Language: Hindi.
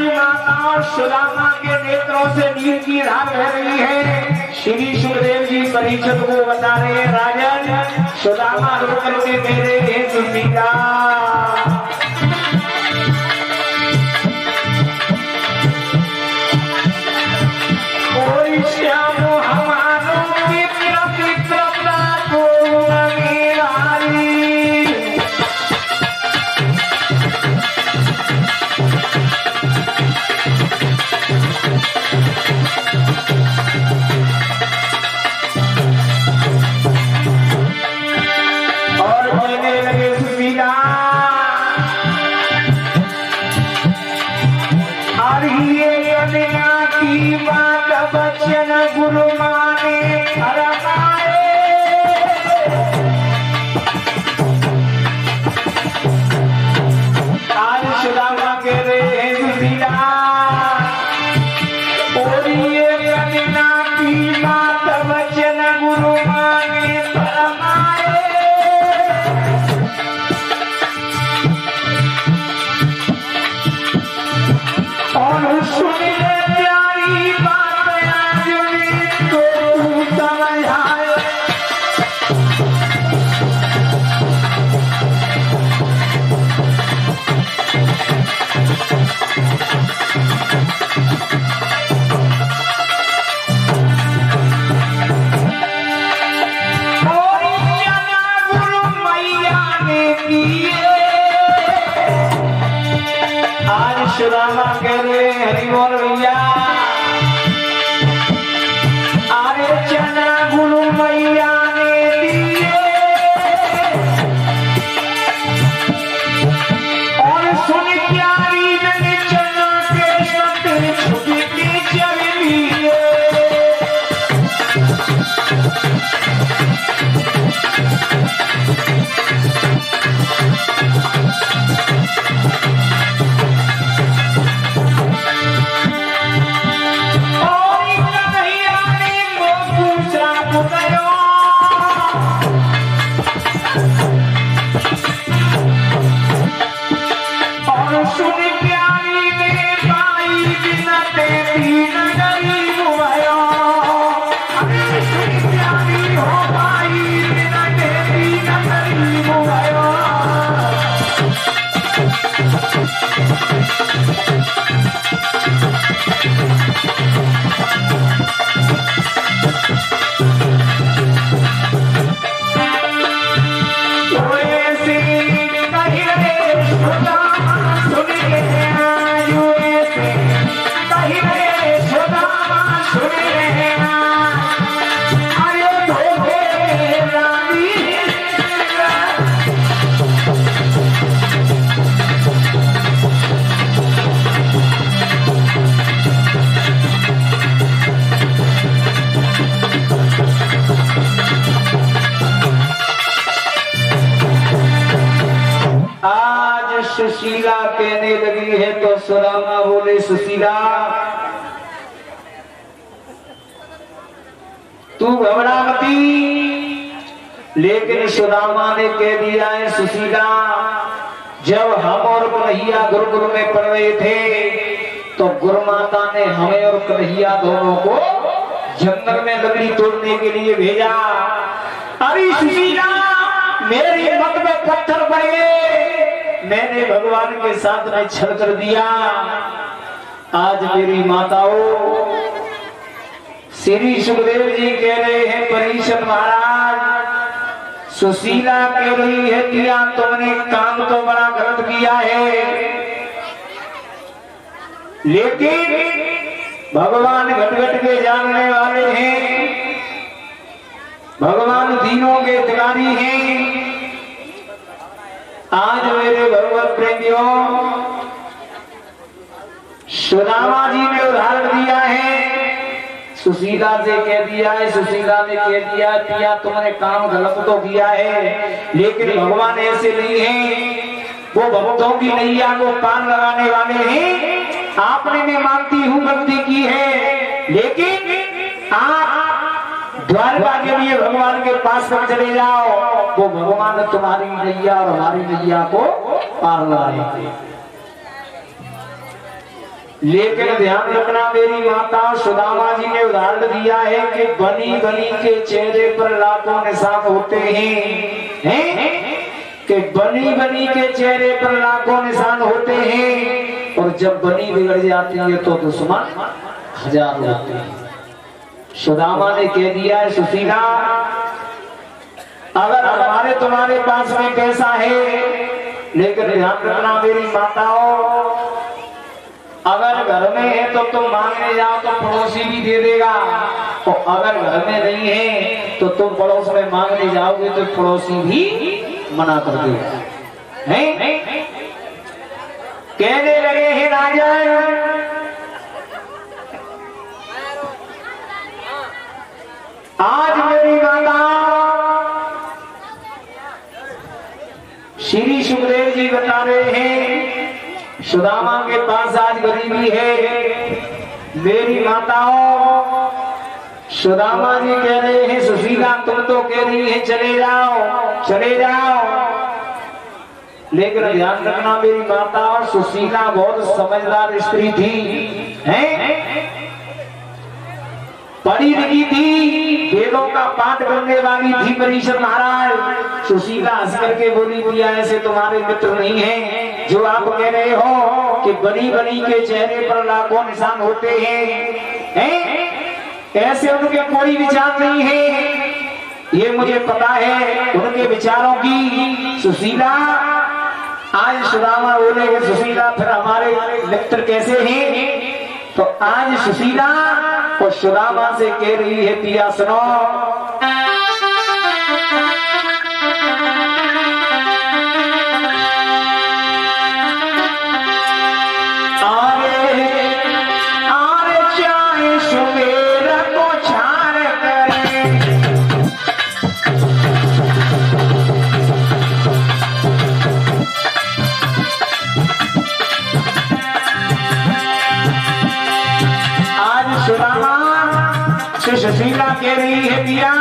माता सुदामा के नेत्रों से नीर की धार बह रही है। श्री सुखदेव जी परीक्षित को बता रहे हैं, राजन सुदामा रो करके मेरे हे सुशीला कोई श्याम हमारो की पवित्रता को मेरारी। और कहने लगे सुशीला की बात बचन गुरु माने फरमाए। आज सुदामा के रे सुशीला और ये कन्या की बात बचन गुरु माने फरमाए। और सुन सुदामा कह रहे हरि बोल भैया अरे चना गुरु मैया ने दिए और सुन प्यारी मैंने चना के सत्य छुप के चल लिए। सुशीला कहने लगी है तो सुदामा बोले सुशीला तू घबरा मती। लेकिन सुदामा ने कह दिया है सुशीला जब हम और कन्हैया गुरुकुल में पढ़ रहे थे तो गुरु माता ने हमें और कन्हैया दोनों को जंगल में लकड़ी तोड़ने के लिए भेजा। अरे सुशीला मेरे मत में पत्थर पड़े, मैंने भगवान के साथ में छल कर दिया। आज मेरी माताओं श्री सुखदेव जी कह रहे हैं परीक्षित महाराज सुशीला कह रही है किया तुमने काम तो बड़ा गलत किया है, लेकिन भगवान घट घट के जानने वाले हैं, भगवान दीनों के अधिकारी हैं। आज मेरे भगवत प्रेमियों सुदामा जी ने उदाहरण दिया है, सुशीला से कह दिया है, सुशीला ने कह दिया किया तुमने काम गलत तो किया है, लेकिन भगवान ऐसे नहीं है, वो भक्तों की नैया को पार लगाने वाले हैं। आपने मैं मानती हूँ गलती की है, लेकिन आप द्वारका के लिए भगवान के पास तक चले जाओ, वो भगवान तुम्हारी नैया और हमारी नैया को पार लगाएंगे। लेकिन ध्यान रखना मेरी माता सुदामा जी ने उदाहरण दिया है कि बनी बनी के चेहरे पर लाखों निशान होते हैं कि बनी बनी के चेहरे पर लाखों निशान होते हैं और जब बनी बिगड़ जाती है तो दुश्मन हजार होते हैं। सुदामा ने कह दिया है सुशीला, अगर हमारे तुम्हारे पास में पैसा है, लेकिन ध्यान रखना मेरी माताओं, अगर घर में है तो तुम मांगने जाओ तो पड़ोसी भी दे देगा, और अगर घर में नहीं है तो तुम पड़ोस में मांगने जाओगे तो पड़ोसी भी मना कर देगा। कहने लगे हैं राजा, आज मेरी माता श्री सुखदेव जी बता रहे हैं सुदामा के पास आज गरीबी है। मेरी माताओं, सुदामा जी कह रहे हैं सुशीला तुम तो कह रही है चले जाओ चले जाओ, लेकिन ध्यान रखना मेरी माताओं, सुशीला बहुत समझदार स्त्री थी, हैं? पढ़ी लिखी थी, वेदों का पाठ करने वाली थी परीक्षण महाराज। सुशीला हंस करके बोली भैया ऐसे तुम्हारे मित्र नहीं हैं जो आप कह रहे हो कि बनी बनी के चेहरे पर लाखों निशान होते हैं, ऐसे उनके कोई विचार नहीं है, ये मुझे पता है उनके विचारों की। सुशीला आज सुदामा बोले सुशीला फिर हमारे मित्र कैसे हैं? तो आज सुशीला और सुदामा से कह रही है पिया सुनो, आरे चाहे सुबेर को छार करे, सुशीला कह रही है पिया